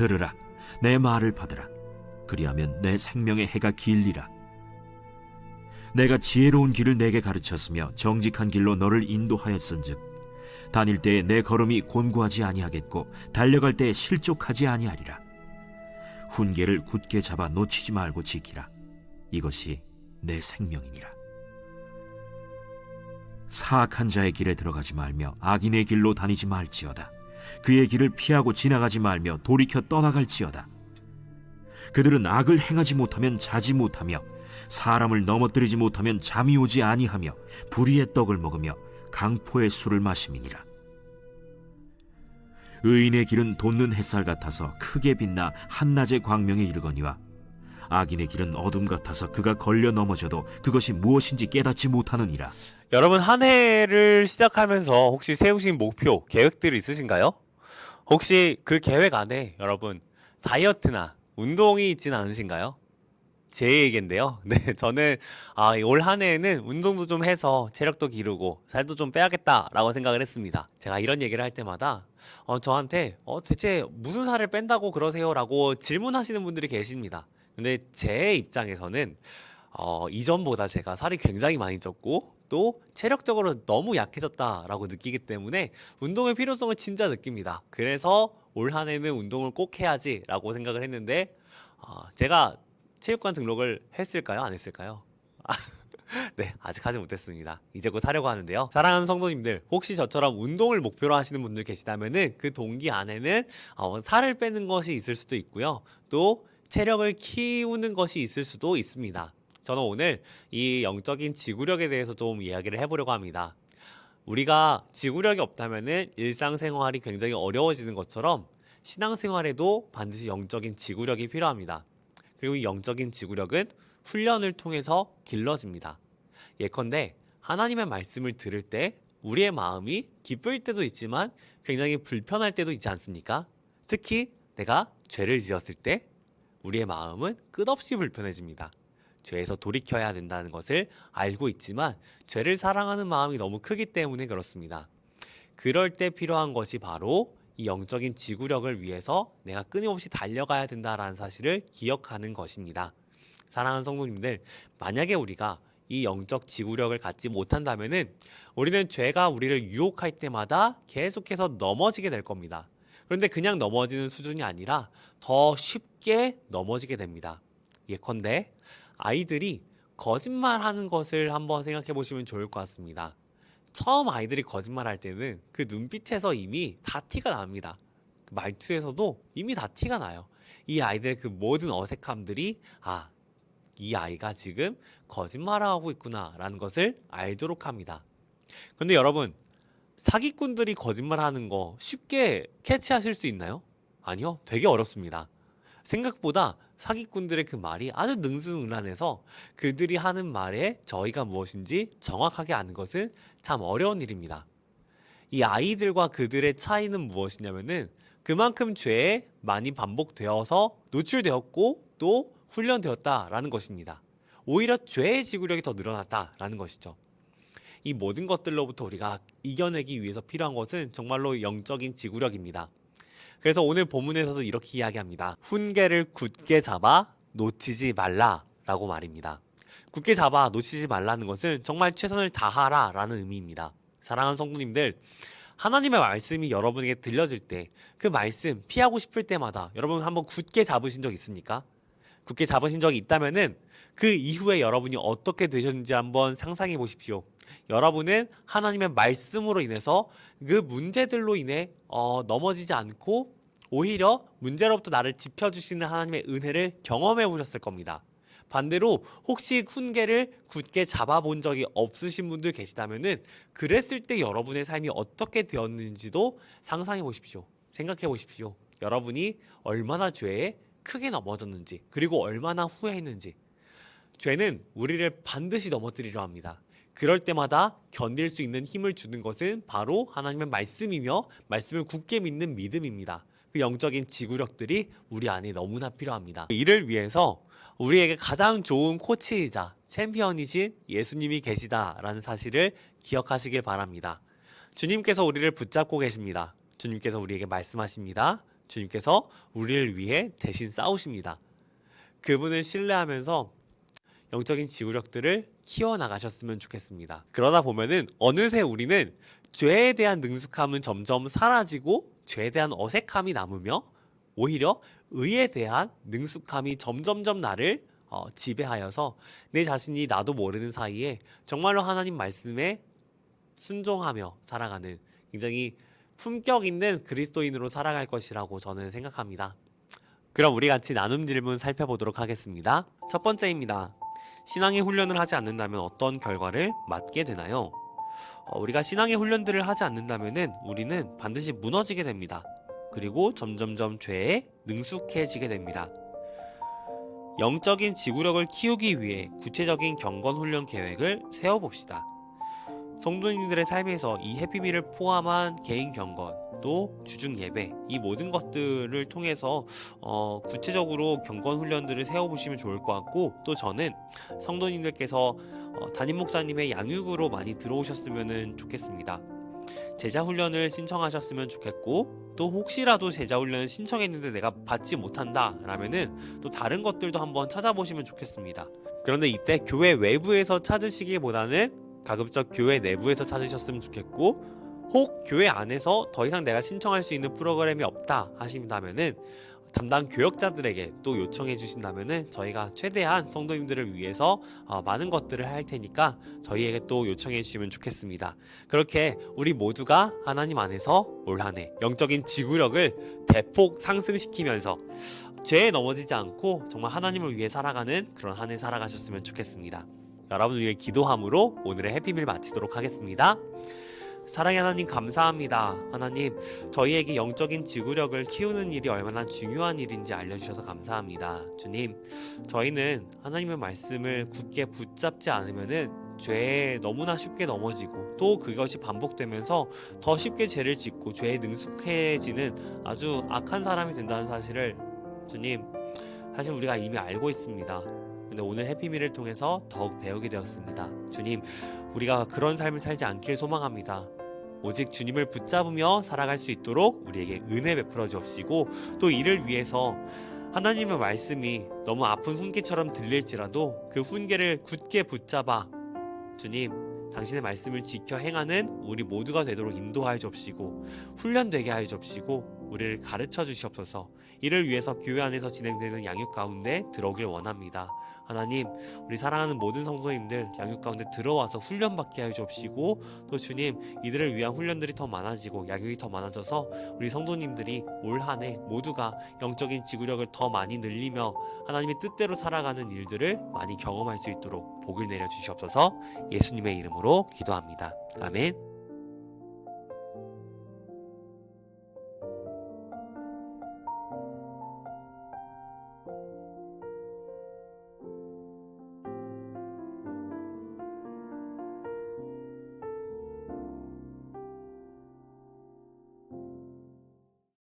들으라, 내 말을 받으라. 그리하면 내 생명의 해가 길리라. 내가 지혜로운 길을 내게 가르쳤으며 정직한 길로 너를 인도하였은즉 다닐 때에 내 걸음이 곤고하지 아니하겠고 달려갈 때에 실족하지 아니하리라. 훈계를 굳게 잡아 놓치지 말고 지키라. 이것이 내 생명이니라. 사악한 자의 길에 들어가지 말며 악인의 길로 다니지 말지어다. 그의 길을 피하고 지나가지 말며 돌이켜 떠나갈지어다. 그들은 악을 행하지 못하면 자지 못하며 사람을 넘어뜨리지 못하면 잠이 오지 아니하며 불의의 떡을 먹으며 강포의 술을 마심이니라. 의인의 길은 돋는 햇살 같아서 크게 빛나 한낮의 광명에 이르거니와 악인의 길은 어둠 같아서 그가 걸려 넘어져도 그것이 무엇인지 깨닫지 못하느니라. 여러분, 한 해를 시작하면서 혹시 세우신 목표, 계획들이 있으신가요? 혹시 그 계획 안에 여러분 다이어트나 운동이 있지는 않으신가요? 제 얘기인데요. 네, 저는 올 한 해에는 운동도 좀 해서 체력도 기르고 살도 좀 빼야겠다라고 생각을 했습니다. 제가 이런 얘기를 할 때마다 저한테 대체 무슨 살을 뺀다고 그러세요? 라고 질문하시는 분들이 계십니다. 근데 제 입장에서는 이전보다 제가 살이 굉장히 많이 쪘고 또 체력적으로 너무 약해졌다라고 느끼기 때문에 운동의 필요성을 진짜 느낍니다. 그래서 올 한 해는 운동을 꼭 해야지라고 생각을 했는데 제가 체육관 등록을 했을까요? 안 했을까요? 네, 아직 하지 못했습니다. 이제 곧 하려고 하는데요. 사랑하는 성도님들, 혹시 저처럼 운동을 목표로 하시는 분들 계시다면은 그 동기 안에는 살을 빼는 것이 있을 수도 있고요. 또 체력을 키우는 것이 있을 수도 있습니다. 저는 오늘 이 영적인 지구력에 대해서 좀 이야기를 해보려고 합니다. 우리가 지구력이 없다면은 일상생활이 굉장히 어려워지는 것처럼 신앙생활에도 반드시 영적인 지구력이 필요합니다. 그리고 이 영적인 지구력은 훈련을 통해서 길러집니다. 예컨대 하나님의 말씀을 들을 때 우리의 마음이 기쁠 때도 있지만 굉장히 불편할 때도 있지 않습니까? 특히 내가 죄를 지었을 때 우리의 마음은 끝없이 불편해집니다. 죄에서 돌이켜야 된다는 것을 알고 있지만 죄를 사랑하는 마음이 너무 크기 때문에 그렇습니다. 그럴 때 필요한 것이 바로 이 영적인 지구력을 위해서 내가 끊임없이 달려가야 된다라는 사실을 기억하는 것입니다. 사랑하는 성도님들, 만약에 우리가 이 영적 지구력을 갖지 못한다면은 우리는 죄가 우리를 유혹할 때마다 계속해서 넘어지게 될 겁니다. 그런데 그냥 넘어지는 수준이 아니라 더 쉽게 넘어지게 됩니다. 예컨대 아이들이 거짓말하는 것을 한번 생각해 보시면 좋을 것 같습니다. 처음 아이들이 거짓말할 때는 그 눈빛에서 이미 다 티가 납니다. 그 말투에서도 이미 다 티가 나요. 이 아이들의 그 모든 어색함들이 이 아이가 지금 거짓말을 하고 있구나 라는 것을 알도록 합니다. 근데 여러분, 사기꾼들이 거짓말하는 거 쉽게 캐치하실 수 있나요? 아니요, 되게 어렵습니다. 생각보다 사기꾼들의 그 말이 아주 능수능란해서 그들이 하는 말에 저희가 무엇인지 정확하게 아는 것은 참 어려운 일입니다. 이 아이들과 그들의 차이는 무엇이냐면은 그만큼 죄에 많이 반복되어서 노출되었고 또 훈련되었다라는 것입니다. 오히려 죄의 지구력이 더 늘어났다라는 것이죠. 이 모든 것들로부터 우리가 이겨내기 위해서 필요한 것은 정말로 영적인 지구력입니다. 그래서 오늘 본문에서도 이렇게 이야기합니다. 훈계를 굳게 잡아 놓치지 말라라고 말입니다. 굳게 잡아 놓치지 말라는 것은 정말 최선을 다하라 라는 의미입니다. 사랑하는 성도님들, 하나님의 말씀이 여러분에게 들려질 때 그 말씀 피하고 싶을 때마다 여러분 한번 굳게 잡으신 적 있습니까? 굳게 잡으신 적이 있다면은 그 이후에 여러분이 어떻게 되셨는지 한번 상상해 보십시오. 여러분은 하나님의 말씀으로 인해서 그 문제들로 인해 넘어지지 않고 오히려 문제로부터 나를 지켜주시는 하나님의 은혜를 경험해 보셨을 겁니다. 반대로 혹시 훈계를 굳게 잡아본 적이 없으신 분들 계시다면은 그랬을 때 여러분의 삶이 어떻게 되었는지도 상상해 보십시오. 생각해 보십시오. 여러분이 얼마나 죄에 크게 넘어졌는지, 그리고 얼마나 후회했는지. 죄는 우리를 반드시 넘어뜨리려 합니다. 그럴 때마다 견딜 수 있는 힘을 주는 것은 바로 하나님의 말씀이며 말씀을 굳게 믿는 믿음입니다. 그 영적인 지구력들이 우리 안에 너무나 필요합니다. 이를 위해서 우리에게 가장 좋은 코치이자 챔피언이신 예수님이 계시다라는 사실을 기억하시길 바랍니다. 주님께서 우리를 붙잡고 계십니다. 주님께서 우리에게 말씀하십니다. 주님께서 우리를 위해 대신 싸우십니다. 그분을 신뢰하면서 영적인 지구력들을 키워나가셨으면 좋겠습니다. 그러다 보면은 어느새 우리는 죄에 대한 능숙함은 점점 사라지고 죄에 대한 어색함이 남으며 오히려 의에 대한 능숙함이 점점점 나를 지배하여서 내 자신이 나도 모르는 사이에 정말로 하나님 말씀에 순종하며 살아가는 굉장히 품격 있는 그리스도인으로 살아갈 것이라고 저는 생각합니다. 그럼 우리 같이 나눔 질문 살펴보도록 하겠습니다. 첫 번째입니다. 신앙의 훈련을 하지 않는다면 어떤 결과를 맞게 되나요? 우리가 신앙의 훈련들을 하지 않는다면 우리는 반드시 무너지게 됩니다. 그리고 점점점 죄에 능숙해지게 됩니다. 영적인 지구력을 키우기 위해 구체적인 경건 훈련 계획을 세워봅시다. 성도님들의 삶에서 이 해피밀을 포함한 개인 경건, 또 주중 예배, 이 모든 것들을 통해서 구체적으로 경건 훈련들을 세워보시면 좋을 것 같고, 또 저는 성도님들께서 담임 목사님의 양육으로 많이 들어오셨으면 좋겠습니다. 제자 훈련을 신청하셨으면 좋겠고, 또 혹시라도 제자 훈련을 신청했는데 내가 받지 못한다 라면은 또 다른 것들도 한번 찾아보시면 좋겠습니다. 그런데 이때 교회 외부에서 찾으시기보다는 가급적 교회 내부에서 찾으셨으면 좋겠고, 혹 교회 안에서 더 이상 내가 신청할 수 있는 프로그램이 없다 하신다면은 담당 교역자들에게 또 요청해 주신다면은 저희가 최대한 성도님들을 위해서 많은 것들을 할 테니까 저희에게 또 요청해 주시면 좋겠습니다. 그렇게 우리 모두가 하나님 안에서 올 한 해 영적인 지구력을 대폭 상승시키면서 죄에 넘어지지 않고 정말 하나님을 위해 살아가는 그런 한 해 살아가셨으면 좋겠습니다. 여러분을 위해 기도함으로 오늘의 해피밀 마치도록 하겠습니다. 사랑의 하나님 감사합니다. 하나님, 저희에게 영적인 지구력을 키우는 일이 얼마나 중요한 일인지 알려주셔서 감사합니다. 주님, 저희는 하나님의 말씀을 굳게 붙잡지 않으면은 죄에 너무나 쉽게 넘어지고 또 그것이 반복되면서 더 쉽게 죄를 짓고 죄에 능숙해지는 아주 악한 사람이 된다는 사실을 주님, 사실 우리가 이미 알고 있습니다. 근데 오늘 해피밀을 통해서 더욱 배우게 되었습니다. 주님, 우리가 그런 삶을 살지 않길 소망합니다. 오직 주님을 붙잡으며 살아갈 수 있도록 우리에게 은혜 베풀어 주옵시고, 또 이를 위해서 하나님의 말씀이 너무 아픈 훈계처럼 들릴지라도 그 훈계를 굳게 붙잡아 주님, 당신의 말씀을 지켜 행하는 우리 모두가 되도록 인도하여 주옵시고 훈련되게 하여 주옵시고 우리를 가르쳐 주시옵소서. 이를 위해서 교회 안에서 진행되는 양육 가운데 들어오길 원합니다. 하나님, 우리 사랑하는 모든 성도님들 양육 가운데 들어와서 훈련받게 하여 주옵시고, 또 주님, 이들을 위한 훈련들이 더 많아지고 양육이 더 많아져서 우리 성도님들이 올 한 해 모두가 영적인 지구력을 더 많이 늘리며 하나님의 뜻대로 살아가는 일들을 많이 경험할 수 있도록 복을 내려 주시옵소서. 예수님의 이름으로 기도합니다. 아멘.